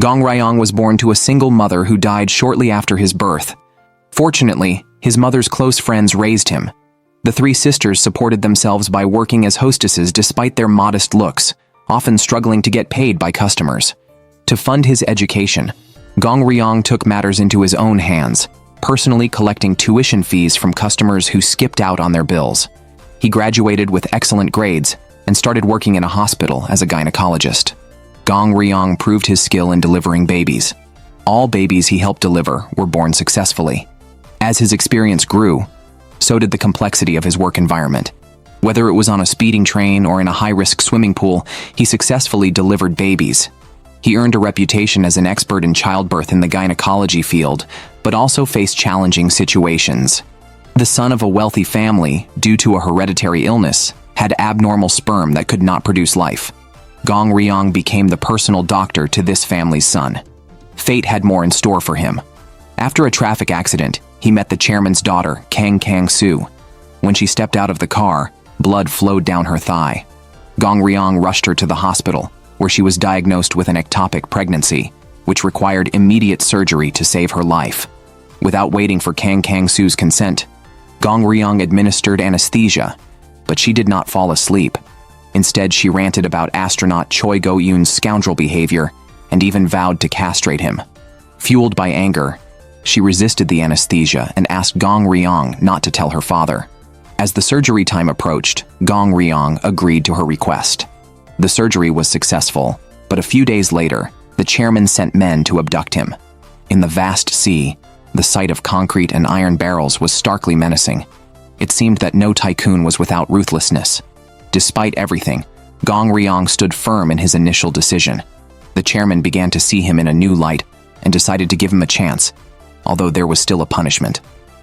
Gong Ryong was born to a single mother who died shortly after his birth. Fortunately, his mother's close friends raised him. The three sisters supported themselves by working as hostesses despite their modest looks, often struggling to get paid by customers. To fund his education, Gong Ryong took matters into his own hands, personally collecting tuition fees from customers who skipped out on their bills. He graduated with excellent grades and started working in a hospital as a gynecologist. Gong Ryong proved his skill in delivering babies. All babies he helped deliver were born successfully. As his experience grew, so did the complexity of his work environment. Whether it was on a speeding train or in a high-risk swimming pool, he successfully delivered babies. He earned a reputation as an expert in childbirth in the gynecology field, but also faced challenging situations. The son of a wealthy family, due to a hereditary illness, had abnormal sperm that could not produce life. Gong Ryong became the personal doctor to this family's son. Fate had more in store for him. After a traffic accident, he met the chairman's daughter, Kang Kang-soo. When she stepped out of the car, blood flowed down her thigh. Gong Ryong rushed her to the hospital, where she was diagnosed with an ectopic pregnancy, which required immediate surgery to save her life. Without waiting for Kang Kang-soo's consent, Gong Ryong administered anesthesia, but she did not fall asleep. Instead, she ranted about astronaut Choi Go-yoon's scoundrel behavior and even vowed to castrate him. Fueled by anger, she resisted the anesthesia and asked Gong Ryong not to tell her father. As the surgery time approached, Gong Ryong agreed to her request. The surgery was successful, but a few days later, the chairman sent men to abduct him. In the vast sea, the sight of concrete and iron barrels was starkly menacing. It seemed that no tycoon was without ruthlessness. Despite everything, Gong Ryong stood firm in his initial decision. The chairman began to see him in a new light and decided to give him a chance, although there was still a punishment.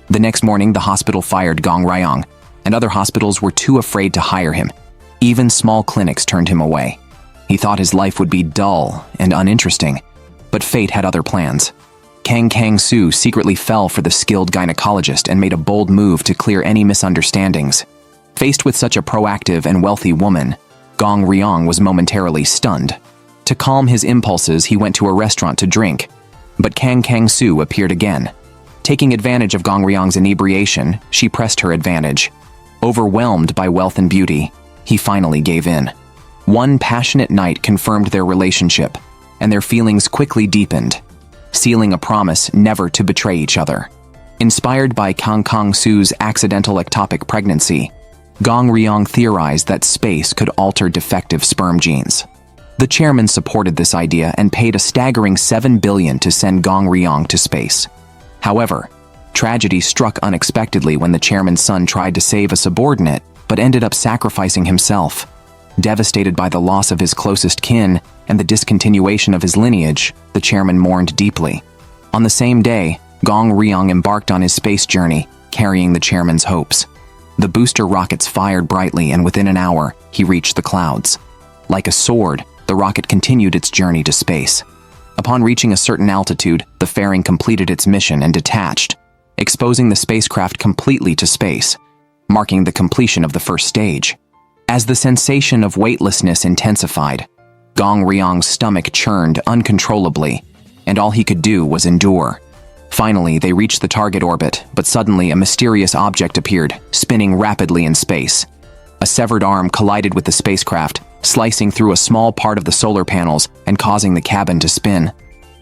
The next morning, the hospital fired Gong Ryong, and other hospitals were too afraid to hire him. Even small clinics turned him away. He thought his life would be dull and uninteresting, but fate had other plans. Kang Kang-soo secretly fell for the skilled gynecologist and made a bold move to clear any misunderstandings. Faced with such a proactive and wealthy woman, Gong Ryong was momentarily stunned. To calm his impulses, he went to a restaurant to drink, but Kang Kang-soo appeared again. Taking advantage of Gong Ryong's inebriation, she pressed her advantage. Overwhelmed by wealth and beauty, he finally gave in. One passionate night confirmed their relationship, and their feelings quickly deepened, sealing a promise never to betray each other. Inspired by Kang Kang-soo's accidental ectopic pregnancy, Gong Ryong theorized that space could alter defective sperm genes. The chairman supported this idea and paid a staggering $7 billion to send Gong Ryong to space. However, tragedy struck unexpectedly when the chairman's son tried to save a subordinate, but ended up sacrificing himself. Devastated by the loss of his closest kin and the discontinuation of his lineage, the chairman mourned deeply. On the same day, Gong Ryong embarked on his space journey, carrying the chairman's hopes. The booster rockets fired brightly, and within an hour, he reached the clouds. Like a sword, the rocket continued its journey to space. Upon reaching a certain altitude, the fairing completed its mission and detached, exposing the spacecraft completely to space, marking the completion of the first stage. As the sensation of weightlessness intensified, Gong Ryong's stomach churned uncontrollably, and all he could do was endure. Finally, they reached the target orbit, but suddenly a mysterious object appeared, spinning rapidly in space. A severed arm collided with the spacecraft, slicing through a small part of the solar panels and causing the cabin to spin.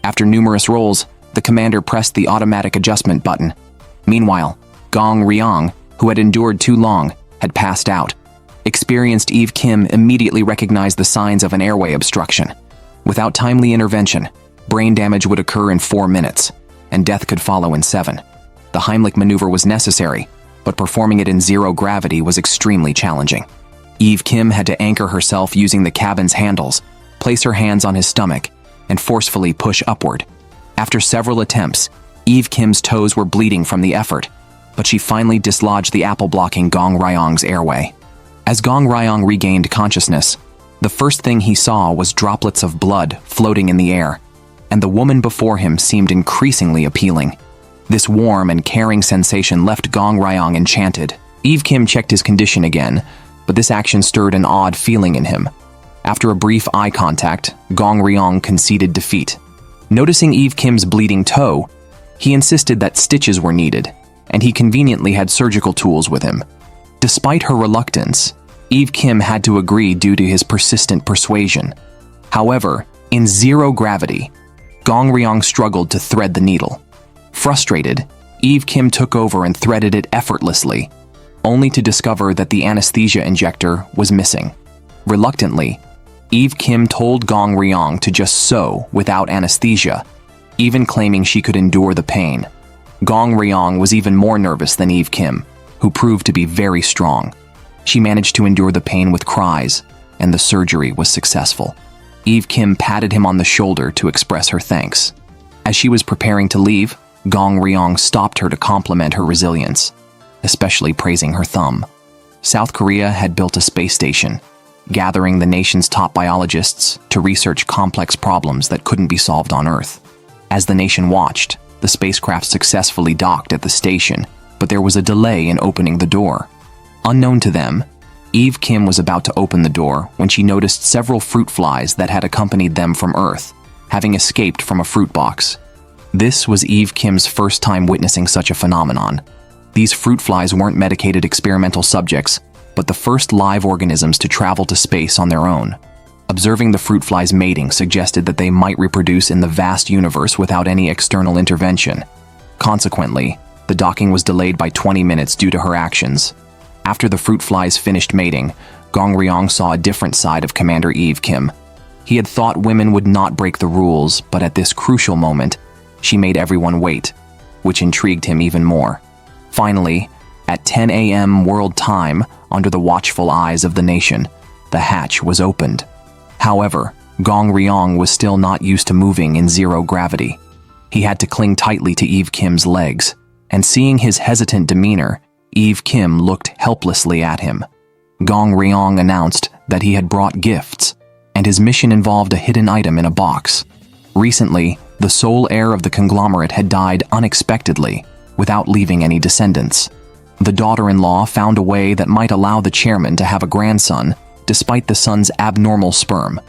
After numerous rolls, the commander pressed the automatic adjustment button. Meanwhile, Gong Ryong, who had endured too long, had passed out. Experienced Eve Kim immediately recognized the signs of an airway obstruction. Without timely intervention, brain damage would occur in 4 minutes, and death could follow in 7. The Heimlich maneuver was necessary, but performing it in zero gravity was extremely challenging. Eve Kim had to anchor herself using the cabin's handles, place her hands on his stomach, and forcefully push upward. After several attempts, Eve Kim's toes were bleeding from the effort, but she finally dislodged the apple blocking Gong Ryong's airway. As Gong Ryong regained consciousness, the first thing he saw was droplets of blood floating in the air, and the woman before him seemed increasingly appealing. This warm and caring sensation left Gong Ryong enchanted. Eve Kim checked his condition again, but this action stirred an odd feeling in him. After a brief eye contact, Gong Ryong conceded defeat. Noticing Eve Kim's bleeding toe, he insisted that stitches were needed, and he conveniently had surgical tools with him. Despite her reluctance, Eve Kim had to agree due to his persistent persuasion. However, in zero gravity, Gong Ryong struggled to thread the needle. Frustrated, Eve Kim took over and threaded it effortlessly, only to discover that the anesthesia injector was missing. Reluctantly, Eve Kim told Gong Ryong to just sew without anesthesia, even claiming she could endure the pain. Gong Ryong was even more nervous than Eve Kim, who proved to be very strong. She managed to endure the pain with cries, and the surgery was successful. Eve Kim patted him on the shoulder to express her thanks. As she was preparing to leave, Gong Ryong stopped her to compliment her resilience, especially praising her thumb. South Korea had built a space station, gathering the nation's top biologists to research complex problems that couldn't be solved on Earth. As the nation watched, the spacecraft successfully docked at the station, but there was a delay in opening the door. Unknown to them, Eve Kim was about to open the door when she noticed several fruit flies that had accompanied them from Earth, having escaped from a fruit box. This was Eve Kim's first time witnessing such a phenomenon. These fruit flies weren't medicated experimental subjects, but the first live organisms to travel to space on their own. Observing the fruit flies mating suggested that they might reproduce in the vast universe without any external intervention. Consequently, the docking was delayed by 20 minutes due to her actions. After the fruit flies finished mating, Gong Ryong saw a different side of Commander Eve Kim. He had thought women would not break the rules, but at this crucial moment, she made everyone wait, which intrigued him even more. Finally, at 10 a.m. world time, under the watchful eyes of the nation, the hatch was opened. However, Gong Ryong was still not used to moving in zero gravity. He had to cling tightly to Eve Kim's legs, and seeing his hesitant demeanor, Eve Kim looked helplessly at him. Gong Ryong announced that he had brought gifts, and his mission involved a hidden item in a box. Recently, the sole heir of the conglomerate had died unexpectedly, without leaving any descendants. The daughter-in-law found a way that might allow the chairman to have a grandson, despite the son's abnormal sperm,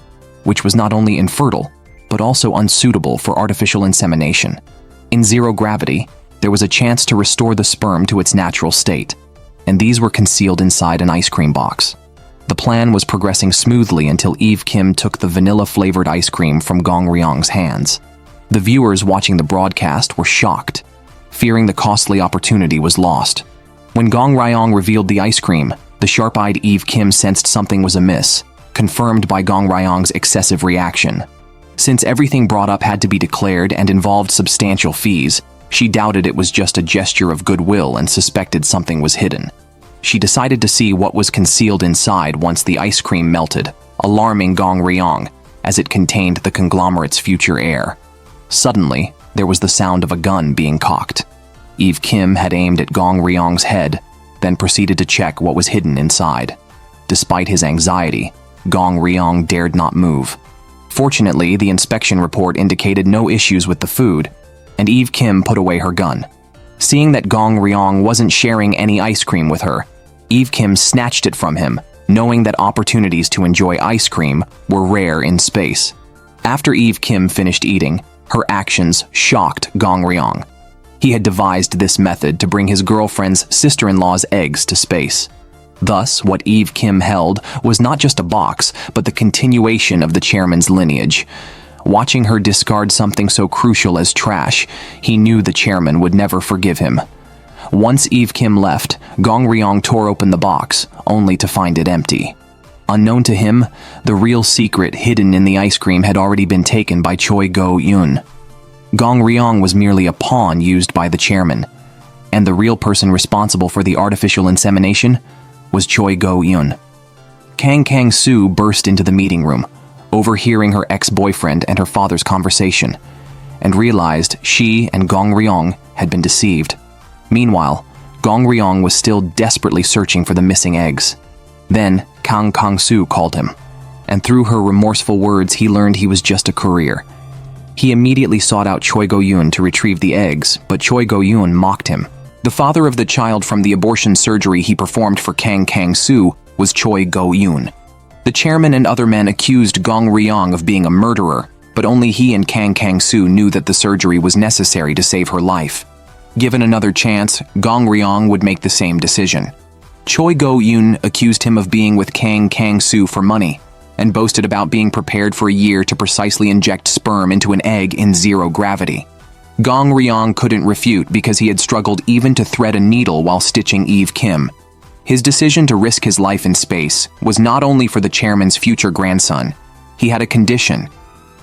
which was not only infertile, but also unsuitable for artificial insemination. In zero gravity, there was a chance to restore the sperm to its natural state, and these were concealed inside an ice cream box. The plan was progressing smoothly until Eve Kim took the vanilla-flavored ice cream from Gong Ryong's hands. The viewers watching the broadcast were shocked, fearing the costly opportunity was lost. When Gong Ryong revealed the ice cream, the sharp-eyed Eve Kim sensed something was amiss, confirmed by Gong Ryong's excessive reaction. Since everything brought up had to be declared and involved substantial fees, she doubted it was just a gesture of goodwill and suspected something was hidden. She decided to see what was concealed inside once the ice cream melted, alarming Gong Ryong, as it contained the conglomerate's future heir. Suddenly, there was the sound of a gun being cocked. Eve Kim had aimed at Gong Ryong's head, then proceeded to check what was hidden inside. Despite his anxiety, Gong Ryong dared not move. Fortunately, the inspection report indicated no issues with the food, and Eve Kim put away her gun. Seeing that Gong Ryong wasn't sharing any ice cream with her, Eve Kim snatched it from him, knowing that opportunities to enjoy ice cream were rare in space. After Eve Kim finished eating, her actions shocked Gong Ryong. He had devised this method to bring his girlfriend's sister-in-law's eggs to space. Thus, what Eve Kim held was not just a box, but the continuation of the chairman's lineage. Watching her discard something so crucial as trash, he knew the chairman would never forgive him. Once Eve Kim left, Gong Ryong tore open the box, only to find it empty. Unknown to him, the real secret hidden in the ice cream had already been taken by Choi Go-eun. Gong Ryong was merely a pawn used by the chairman, and the real person responsible for the artificial insemination was Choi Go-eun. Kang Kang-soo burst into the meeting room, overhearing her ex-boyfriend and her father's conversation, and realized she and Gong Ryong had been deceived. Meanwhile, Gong Ryong was still desperately searching for the missing eggs. Then, Kang Kang-soo called him, and through her remorseful words he learned he was just a courier. He immediately sought out Choi Go-eun to retrieve the eggs, but Choi Go-eun mocked him. The father of the child from the abortion surgery he performed for Kang Kang-soo was Choi Go-eun. The chairman and other men accused Gong Ryong of being a murderer, but only he and Kang Kang-soo knew that the surgery was necessary to save her life. Given another chance, Gong Ryong would make the same decision. Choi Go-yoon accused him of being with Kang Kang-soo for money, and boasted about being prepared for a year to precisely inject sperm into an egg in zero gravity. Gong Ryong couldn't refute because he had struggled even to thread a needle while stitching Eve Kim. His decision to risk his life in space was not only for the chairman's future grandson. He had a condition.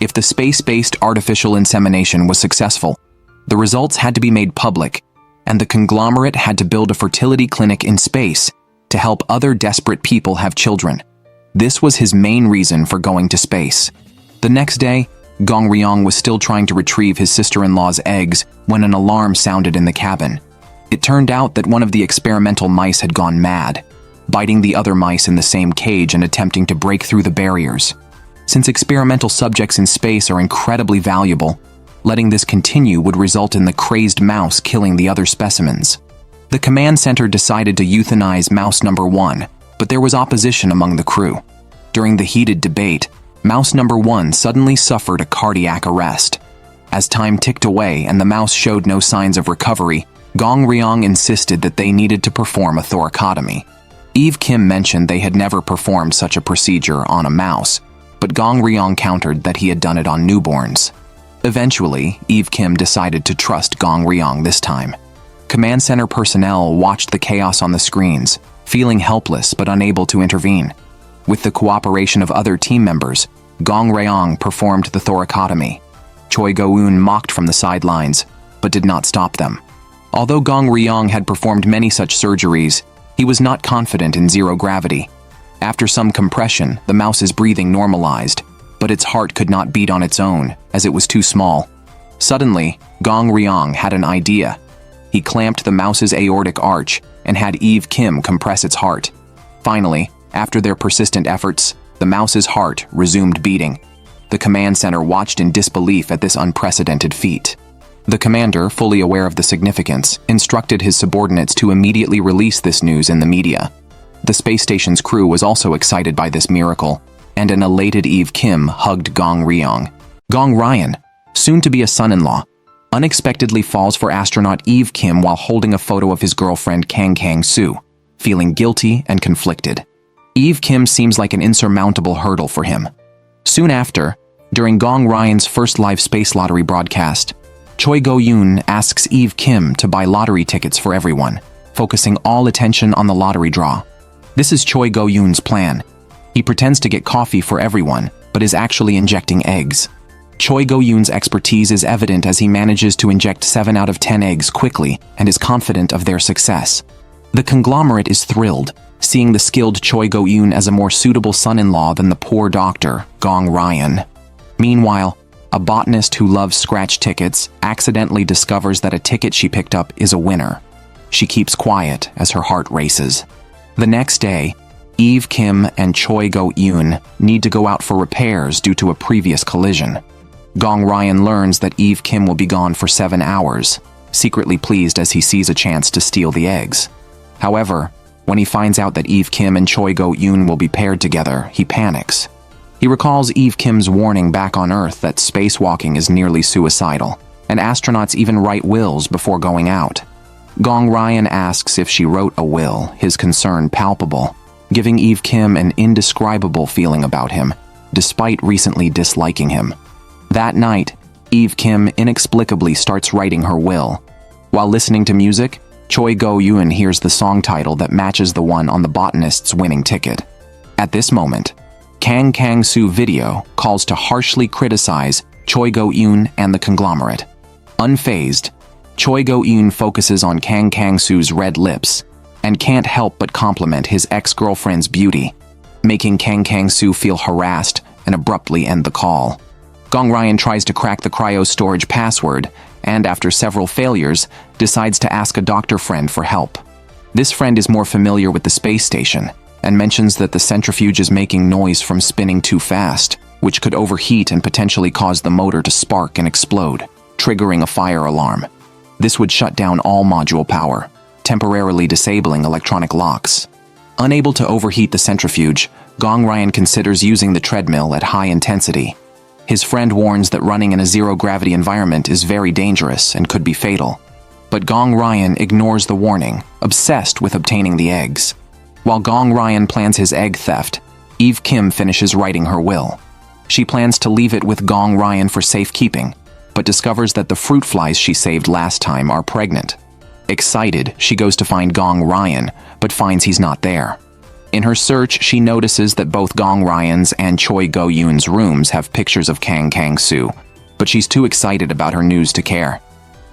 If the space-based artificial insemination was successful, the results had to be made public, and the conglomerate had to build a fertility clinic in space to help other desperate people have children. This was his main reason for going to space. The next day, Gong Ryong was still trying to retrieve his sister-in-law's eggs when an alarm sounded in the cabin. It turned out that one of the experimental mice had gone mad, biting the other mice in the same cage and attempting to break through the barriers. Since experimental subjects in space are incredibly valuable, letting this continue would result in the crazed mouse killing the other specimens. The command center decided to euthanize mouse number 1, but there was opposition among the crew. During the heated debate, mouse number 1 suddenly suffered a cardiac arrest. As time ticked away and the mouse showed no signs of recovery, Gong Ryong insisted that they needed to perform a thoracotomy. Eve Kim mentioned they had never performed such a procedure on a mouse, but Gong Ryong countered that he had done it on newborns. Eventually, Eve Kim decided to trust Gong Ryong this time. Command center personnel watched the chaos on the screens, feeling helpless but unable to intervene. With the cooperation of other team members, Gong Ryong performed the thoracotomy. Choi Go-eun mocked from the sidelines, but did not stop them. Although Gong Ryong had performed many such surgeries, he was not confident in zero gravity. After some compression, the mouse's breathing normalized, but its heart could not beat on its own, as it was too small. Suddenly, Gong Ryong had an idea. He clamped the mouse's aortic arch and had Eve Kim compress its heart. Finally, after their persistent efforts, the mouse's heart resumed beating. The command center watched in disbelief at this unprecedented feat. The commander, fully aware of the significance, instructed his subordinates to immediately release this news in the media. The space station's crew was also excited by this miracle, and an elated Eve Kim hugged Gong Ryong. Gong Ryan, soon to be a son-in-law, unexpectedly falls for astronaut Eve Kim while holding a photo of his girlfriend Kang Kang-soo, feeling guilty and conflicted. Eve Kim seems like an insurmountable hurdle for him. Soon after, during Gong Ryan's first live space lottery broadcast, Choi Go-yoon asks Eve Kim to buy lottery tickets for everyone, focusing all attention on the lottery draw. This is Choi Go-yoon's plan. He pretends to get coffee for everyone, but is actually injecting eggs. Choi Go-yoon's expertise is evident as he manages to inject 7 out of 10 eggs quickly and is confident of their success. The conglomerate is thrilled, seeing the skilled Choi Go-yoon as a more suitable son-in-law than the poor doctor, Gong Ryan. Meanwhile, a botanist who loves scratch tickets accidentally discovers that a ticket she picked up is a winner. She keeps quiet as her heart races. The next day, Eve Kim and Choi Go-yoon need to go out for repairs due to a previous collision. Gong Ryan learns that Eve Kim will be gone for 7 hours, secretly pleased as he sees a chance to steal the eggs. However, when he finds out that Eve Kim and Choi Go-yoon will be paired together, he panics. He recalls Eve Kim's warning back on Earth that spacewalking is nearly suicidal, and astronauts even write wills before going out. Gong Ryan asks if she wrote a will, his concern palpable, giving Eve Kim an indescribable feeling about him, despite recently disliking him. That night, Eve Kim inexplicably starts writing her will. While listening to music, Choi Go-yoon hears the song title that matches the one on the botanist's winning ticket. At this moment, Kang Kang-soo Video calls to harshly criticize Choi Go-yoon and the conglomerate. Unfazed, Choi Go-yoon focuses on Kang Kang-soo's red lips and can't help but compliment his ex-girlfriend's beauty, making Kang Kang-soo feel harassed and abruptly end the call. Gong Ryan tries to crack the cryo storage password and, after several failures, decides to ask a doctor friend for help. This friend is more familiar with the space station and mentions that the centrifuge is making noise from spinning too fast, which could overheat and potentially cause the motor to spark and explode, triggering a fire alarm. This would shut down all module power, temporarily disabling electronic locks. Unable to overheat the centrifuge, Gong Ryan considers using the treadmill at high intensity. His friend warns that running in a zero-gravity environment is very dangerous and could be fatal. But Gong Ryan ignores the warning, obsessed with obtaining the eggs. While Gong Ryan plans his egg theft, Eve Kim finishes writing her will. She plans to leave it with Gong Ryan for safekeeping, but discovers that the fruit flies she saved last time are pregnant. Excited, she goes to find Gong Ryan, but finds he's not there. In her search, she notices that both Gong Ryan's and Choi Go-yoon's rooms have pictures of Kang Kang-soo, but she's too excited about her news to care.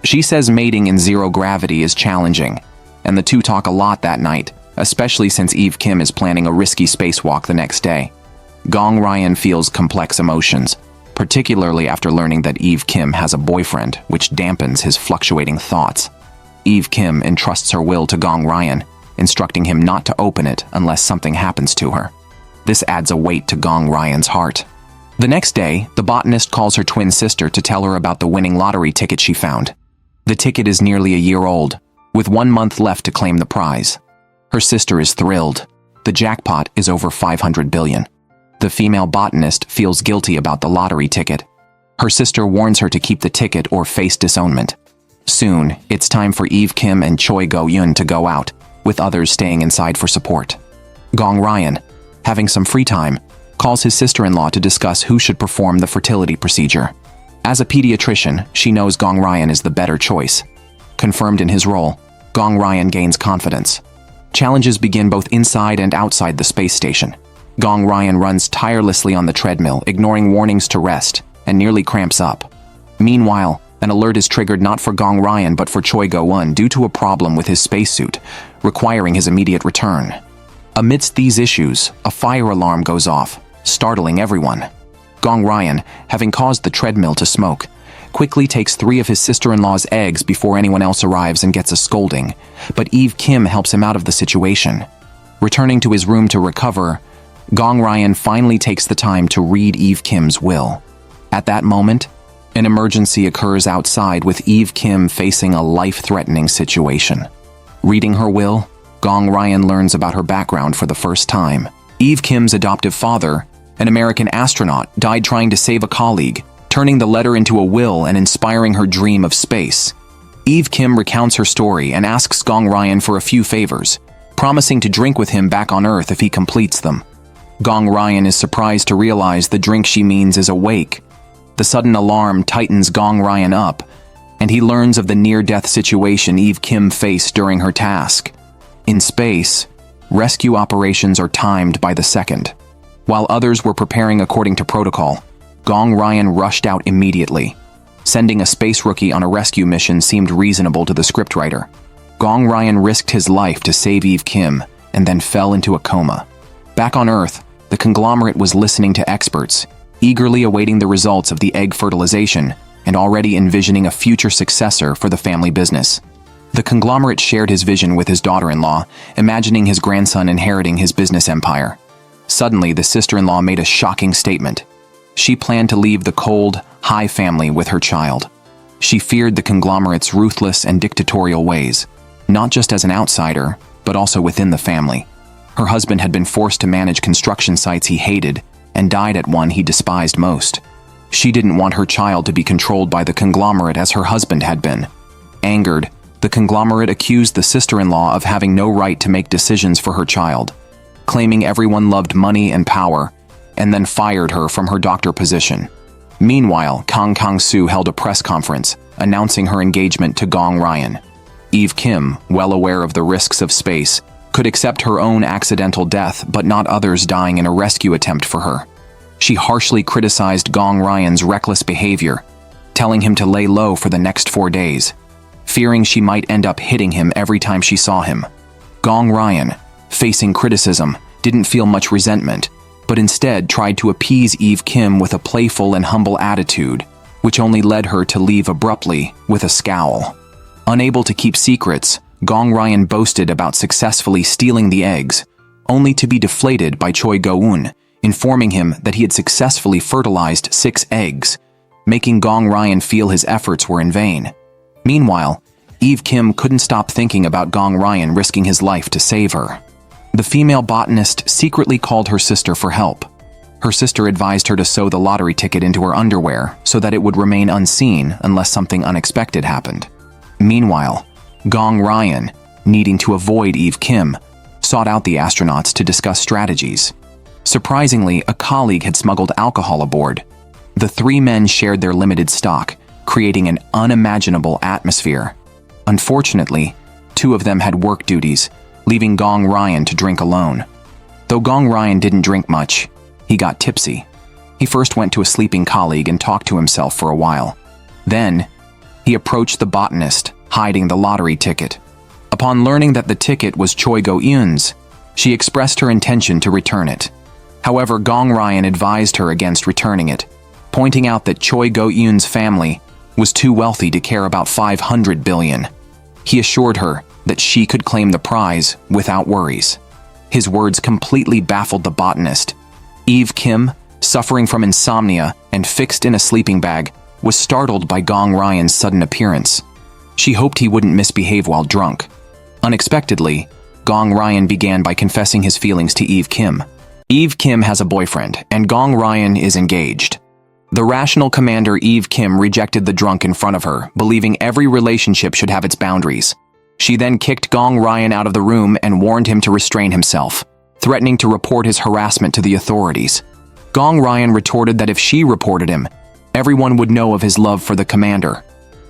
She says mating in zero gravity is challenging, and the two talk a lot that night, especially since Eve Kim is planning a risky spacewalk the next day. Gong Ryan feels complex emotions, particularly after learning that Eve Kim has a boyfriend, which dampens his fluctuating thoughts. Eve Kim entrusts her will to Gong Ryan, instructing him not to open it unless something happens to her. This adds a weight to Gong Ryan's heart. The next day, the botanist calls her twin sister to tell her about the winning lottery ticket she found. The ticket is nearly a year old, with 1 month left to claim the prize. Her sister is thrilled. The jackpot is over 500 billion. The female botanist feels guilty about the lottery ticket. Her sister warns her to keep the ticket or face disownment. Soon, it's time for Eve Kim and Choi Go-yoon to go out, with others staying inside for support. Gong Ryan, having some free time, calls his sister-in-law to discuss who should perform the fertility procedure. As a pediatrician, she knows Gong Ryan is the better choice. Confirmed in his role, Gong Ryan gains confidence. Challenges begin both inside and outside the space station. Gong Ryan runs tirelessly on the treadmill, ignoring warnings to rest, and nearly cramps up. Meanwhile, an alert is triggered not for Gong Ryan but for Choi Go-eun due to a problem with his spacesuit, requiring his immediate return. Amidst these issues, a fire alarm goes off, startling everyone. Gong Ryan, having caused the treadmill to smoke, quickly takes 3 of his sister-in-law's eggs before anyone else arrives and gets a scolding, but Eve Kim helps him out of the situation. Returning to his room to recover, Gong Ryan finally takes the time to read Eve Kim's will. At that moment, an emergency occurs outside with Eve Kim facing a life-threatening situation. Reading her will, Gong Ryan learns about her background for the first time. Eve Kim's adoptive father, an American astronaut, died trying to save a colleague, turning the letter into a will and inspiring her dream of space. Eve Kim recounts her story and asks Gong Ryan for a few favors, promising to drink with him back on Earth if he completes them. Gong Ryan is surprised to realize the drink she means is a wake. The sudden alarm tightens Gong Ryan up, and he learns of the near-death situation Eve Kim faced during her task. In space, rescue operations are timed by the second. While others were preparing according to protocol, Gong Ryan rushed out immediately. Sending a space rookie on a rescue mission seemed reasonable to the scriptwriter. Gong Ryan risked his life to save Eve Kim, and then fell into a coma. Back on Earth, the conglomerate was listening to experts, eagerly awaiting the results of the egg fertilization and already envisioning a future successor for the family business. The conglomerate shared his vision with his daughter-in-law, imagining his grandson inheriting his business empire. Suddenly, the sister-in-law made a shocking statement. She planned to leave the cold, high family with her child. She feared the conglomerate's ruthless and dictatorial ways, not just as an outsider, but also within the family. Her husband had been forced to manage construction sites he hated and died at one he despised most. She didn't want her child to be controlled by the conglomerate as her husband had been. Angered, the conglomerate accused the sister-in-law of having no right to make decisions for her child, claiming everyone loved money and power, and then fired her from her doctor position. Meanwhile, Kang Kang-soo held a press conference, announcing her engagement to Gong Ryan. Eve Kim, well aware of the risks of space, could accept her own accidental death but not others dying in a rescue attempt for her. She harshly criticized Gong Ryan's reckless behavior, telling him to lay low for the next 4 days, fearing she might end up hitting him every time she saw him. Gong Ryan, facing criticism, didn't feel much resentment, but instead tried to appease Eve Kim with a playful and humble attitude, which only led her to leave abruptly with a scowl. Unable to keep secrets, Gong Ryan boasted about successfully stealing the eggs, only to be deflated by Choi Go-eun, informing him that he had successfully fertilized 6 eggs, making Gong Ryan feel his efforts were in vain. Meanwhile, Eve Kim couldn't stop thinking about Gong Ryan risking his life to save her. The female botanist secretly called her sister for help. Her sister advised her to sew the lottery ticket into her underwear so that it would remain unseen unless something unexpected happened. Meanwhile, Gong Ryan, needing to avoid Eve Kim, sought out the astronauts to discuss strategies. Surprisingly, a colleague had smuggled alcohol aboard. The three men shared their limited stock, creating an unimaginable atmosphere. Unfortunately, two of them had work duties, leaving Gong Ryan to drink alone. Though Gong Ryan didn't drink much, he got tipsy. He first went to a sleeping colleague and talked to himself for a while. Then, he approached the botanist, hiding the lottery ticket. Upon learning that the ticket was Choi Go-eun's, she expressed her intention to return it. However, Gong Ryan advised her against returning it, pointing out that Choi Go-eun's family was too wealthy to care about 500 billion. He assured her that she could claim the prize without worries. His words completely baffled the botanist. Eve Kim, suffering from insomnia and fixed in a sleeping bag, was startled by Gong Ryan's sudden appearance. She hoped he wouldn't misbehave while drunk. Unexpectedly, Gong Ryan began by confessing his feelings to Eve Kim. Eve Kim has a boyfriend, and Gong Ryan is engaged. The rational commander Eve Kim rejected the drunk in front of her, believing every relationship should have its boundaries. She then kicked Gong Ryan out of the room and warned him to restrain himself, threatening to report his harassment to the authorities. Gong Ryan retorted that if she reported him, everyone would know of his love for the commander.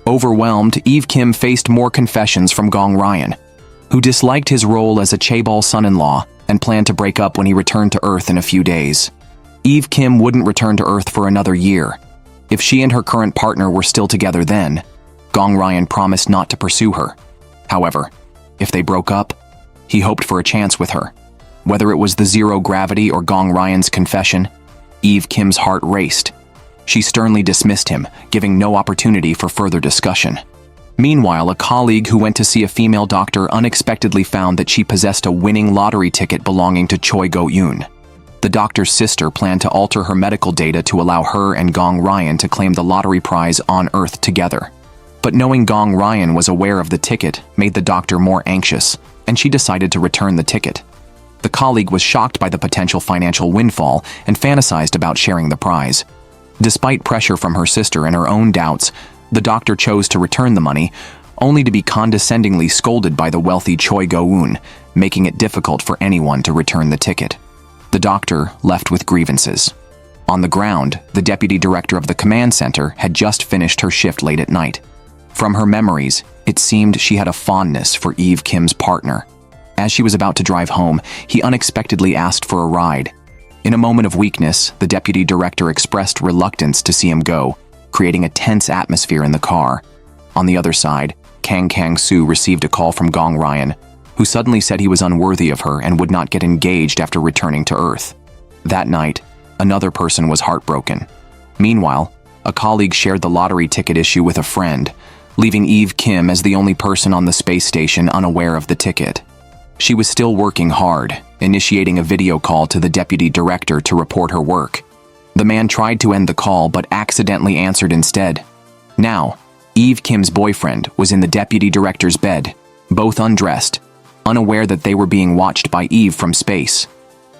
Overwhelmed, Eve Kim faced more confessions from Gong Ryan, who disliked his role as a chaebol son-in-law and planned to break up when he returned to Earth in a few days. Eve Kim wouldn't return to Earth for another year. If she and her current partner were still together then, Gong Ryan promised not to pursue her. However, if they broke up, he hoped for a chance with her. Whether it was the zero gravity or Gong Ryan's confession, Eve Kim's heart raced. She sternly dismissed him, giving no opportunity for further discussion. Meanwhile, a colleague who went to see a female doctor unexpectedly found that she possessed a winning lottery ticket belonging to Choi Go-eun. The doctor's sister planned to alter her medical data to allow her and Gong Ryan to claim the lottery prize on Earth together. But knowing Gong Ryan was aware of the ticket made the doctor more anxious, and she decided to return the ticket. The colleague was shocked by the potential financial windfall and fantasized about sharing the prize. Despite pressure from her sister and her own doubts, the doctor chose to return the money, only to be condescendingly scolded by the wealthy Choi Go-eun, making it difficult for anyone to return the ticket. The doctor left with grievances. On the ground, the deputy director of the command center had just finished her shift late at night. From her memories, it seemed she had a fondness for Eve Kim's partner. As she was about to drive home, he unexpectedly asked for a ride. In a moment of weakness, the deputy director expressed reluctance to see him go, creating a tense atmosphere in the car. On the other side, Kang Kang-soo received a call from Gong Ryan, who suddenly said he was unworthy of her and would not get engaged after returning to Earth. That night, another person was heartbroken. Meanwhile, a colleague shared the lottery ticket issue with a friend, leaving Eve Kim as the only person on the space station unaware of the ticket. She was still working hard, initiating a video call to the deputy director to report her work. The man tried to end the call but accidentally answered instead. Now, Eve Kim's boyfriend was in the deputy director's bed, both undressed, unaware that they were being watched by Eve from space.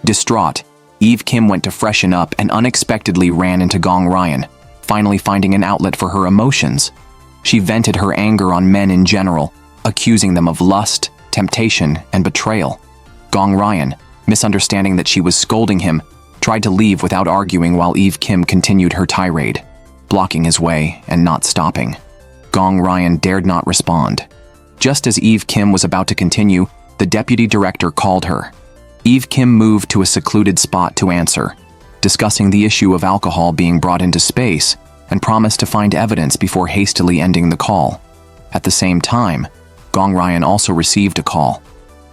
Distraught, Eve Kim went to freshen up and unexpectedly ran into Gong Ryan, finally finding an outlet for her emotions. She vented her anger on men in general, accusing them of lust, temptation, and betrayal. Gong Ryan, misunderstanding that she was scolding him, tried to leave without arguing while Eve Kim continued her tirade, blocking his way and not stopping. Gong Ryan dared not respond. Just as Eve Kim was about to continue, the deputy director called her. Eve Kim moved to a secluded spot to answer, discussing the issue of alcohol being brought into space, and promised to find evidence before hastily ending the call. At the same time, Gong Ryan also received a call.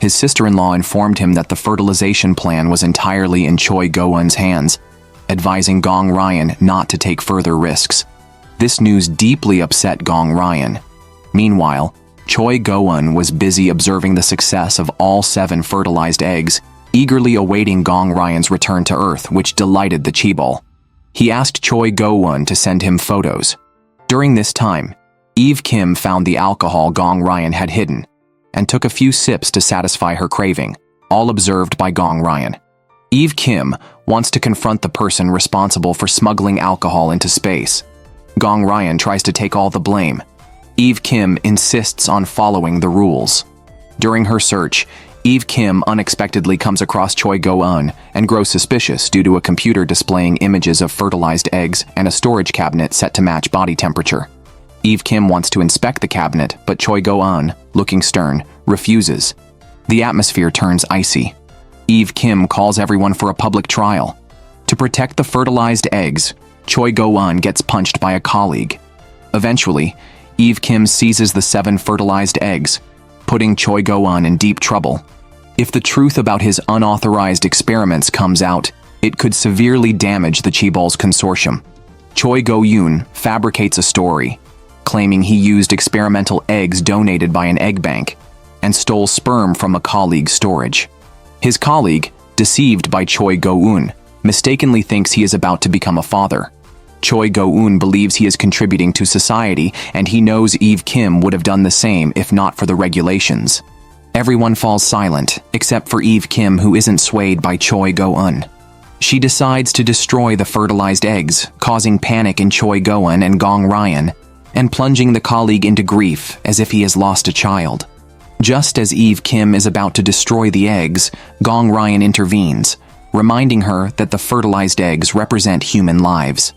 His sister-in-law informed him that the fertilization plan was entirely in Choi Go-eun's hands, advising Gong Ryan not to take further risks. This news deeply upset Gong Ryan. Meanwhile, Choi Go-eun was busy observing the success of all 7 fertilized eggs, eagerly awaiting Gong Ryan's return to Earth, which delighted the chaebol. He asked Choi Go-eun to send him photos. During this time, Eve Kim found the alcohol Gong Ryan had hidden and took a few sips to satisfy her craving, all observed by Gong Ryan. Eve Kim wants to confront the person responsible for smuggling alcohol into space. Gong Ryan tries to take all the blame. Eve Kim insists on following the rules. During her search, Eve Kim unexpectedly comes across Choi Go-eun and grows suspicious due to a computer displaying images of fertilized eggs and a storage cabinet set to match body temperature. Eve Kim wants to inspect the cabinet, but Choi Go-eun, looking stern, refuses. The atmosphere turns icy. Eve Kim calls everyone for a public trial. To protect the fertilized eggs, Choi Go-eun gets punched by a colleague. Eventually, Eve Kim seizes the 7 fertilized eggs, putting Choi Go-eun in deep trouble. If the truth about his unauthorized experiments comes out, it could severely damage the Chaebol's consortium. Choi Go-eun fabricates a story, claiming he used experimental eggs donated by an egg bank and stole sperm from a colleague's storage. His colleague, deceived by Choi Go-eun, mistakenly thinks he is about to become a father. Choi Go-eun believes he is contributing to society, and he knows Eve Kim would have done the same if not for the regulations. Everyone falls silent, except for Eve Kim, who isn't swayed by Choi Go-eun. She decides to destroy the fertilized eggs, causing panic in Choi Go-eun and Gong Ryan, and plunging the colleague into grief as if he has lost a child. Just as Eve Kim is about to destroy the eggs, Gong Ryan intervenes, reminding her that the fertilized eggs represent human lives.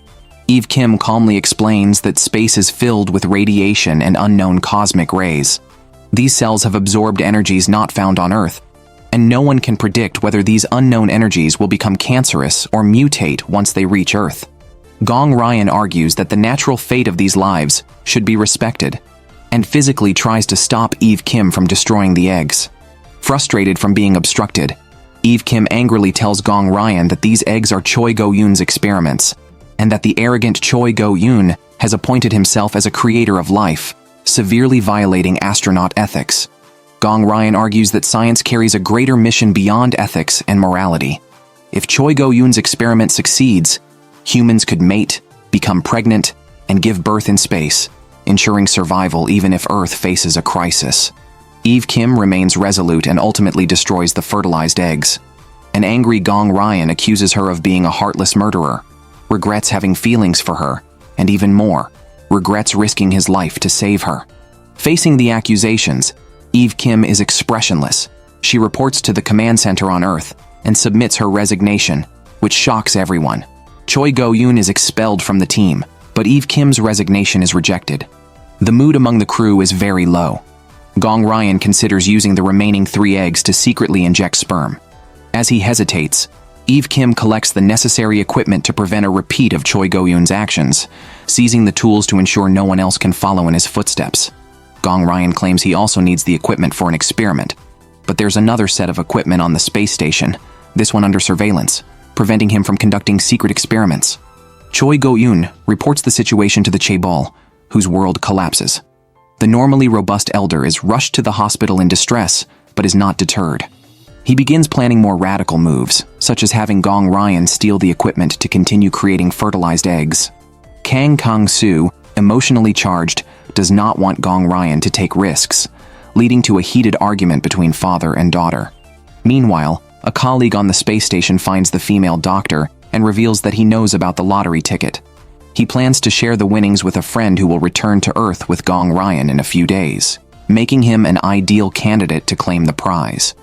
Eve Kim calmly explains that space is filled with radiation and unknown cosmic rays. These cells have absorbed energies not found on Earth, and no one can predict whether these unknown energies will become cancerous or mutate once they reach Earth. Gong Ryan argues that the natural fate of these lives should be respected, and physically tries to stop Eve Kim from destroying the eggs. Frustrated from being obstructed, Eve Kim angrily tells Gong Ryan that these eggs are Choi Go-eun's experiments, and that the arrogant Choi Go-eun has appointed himself as a creator of life, severely violating astronaut ethics. Gong Ryan argues that science carries a greater mission beyond ethics and morality. If Choi Go-eun's experiment succeeds, humans could mate, become pregnant, and give birth in space, ensuring survival even if Earth faces a crisis. Eve Kim remains resolute and ultimately destroys the fertilized eggs. An angry Gong Ryan accuses her of being a heartless murderer, regrets having feelings for her, and even more, regrets risking his life to save her. Facing the accusations, Eve Kim is expressionless. She reports to the command center on Earth and submits her resignation, which shocks everyone. Choi Go-eun is expelled from the team, but Eve Kim's resignation is rejected. The mood among the crew is very low. Gong Ryan considers using the remaining 3 eggs to secretly inject sperm. As he hesitates, Eve Kim collects the necessary equipment to prevent a repeat of Choi Go-eun's actions, seizing the tools to ensure no one else can follow in his footsteps. Gong Ryan claims he also needs the equipment for an experiment, but there's another set of equipment on the space station, this one under surveillance, preventing him from conducting secret experiments. Choi Go-eun reports the situation to the Chaebol, whose world collapses. The normally robust elder is rushed to the hospital in distress, but is not deterred. He begins planning more radical moves, such as having Gong Ryan steal the equipment to continue creating fertilized eggs. Kang Kang-soo, emotionally charged, does not want Gong Ryan to take risks, leading to a heated argument between father and daughter. Meanwhile, a colleague on the space station finds the female doctor and reveals that he knows about the lottery ticket. He plans to share the winnings with a friend who will return to Earth with Gong Ryan in a few days, making him an ideal candidate to claim the prize.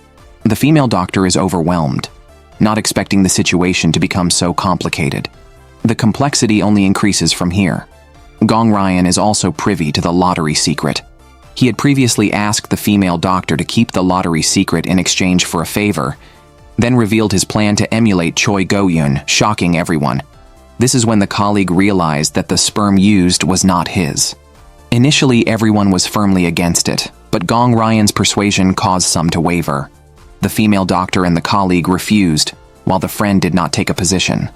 The female doctor is overwhelmed, not expecting the situation to become so complicated. The complexity only increases from here. Gong Ryan is also privy to the lottery secret. He had previously asked the female doctor to keep the lottery secret in exchange for a favor, then revealed his plan to emulate Choi Go-eun, shocking everyone. This is when the colleague realized that the sperm used was not his. Initially, everyone was firmly against it, but Gong Ryan's persuasion caused some to waver. The female doctor and the colleague refused, while the friend did not take a position.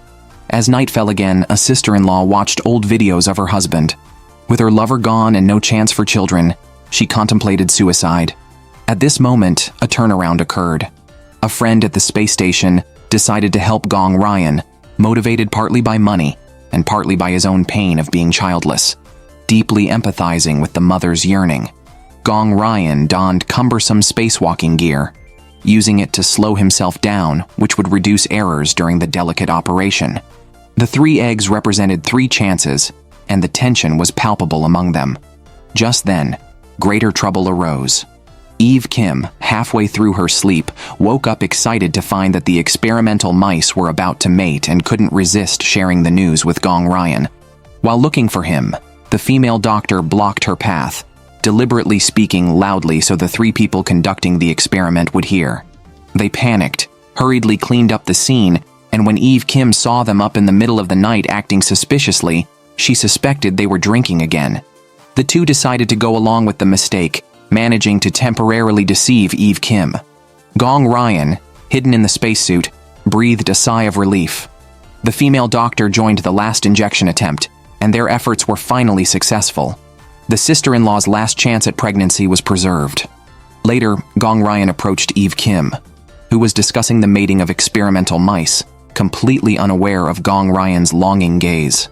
As night fell again, a sister-in-law watched old videos of her husband. With her lover gone and no chance for children, she contemplated suicide. At this moment, a turnaround occurred. A friend at the space station decided to help Gong Ryan, motivated partly by money and partly by his own pain of being childless. Deeply empathizing with the mother's yearning, Gong Ryan donned cumbersome spacewalking gear. using it to slow himself down, which would reduce errors during the delicate operation. The 3 eggs represented 3 chances, and the tension was palpable among them. Just then, greater trouble arose. Eve Kim, halfway through her sleep, woke up excited to find that the experimental mice were about to mate and couldn't resist sharing the news with Gong Ryan. While looking for him, the female doctor blocked her path, deliberately speaking loudly so the 3 people conducting the experiment would hear. They panicked, hurriedly cleaned up the scene, and when Eve Kim saw them up in the middle of the night acting suspiciously, she suspected they were drinking again. The 2 decided to go along with the mistake, managing to temporarily deceive Eve Kim. Gong Ryan, hidden in the spacesuit, breathed a sigh of relief. The female doctor joined the last injection attempt, and their efforts were finally successful. The sister-in-law's last chance at pregnancy was preserved. Later, Gong Ryan approached Eve Kim, who was discussing the mating of experimental mice, completely unaware of Gong Ryan's longing gaze.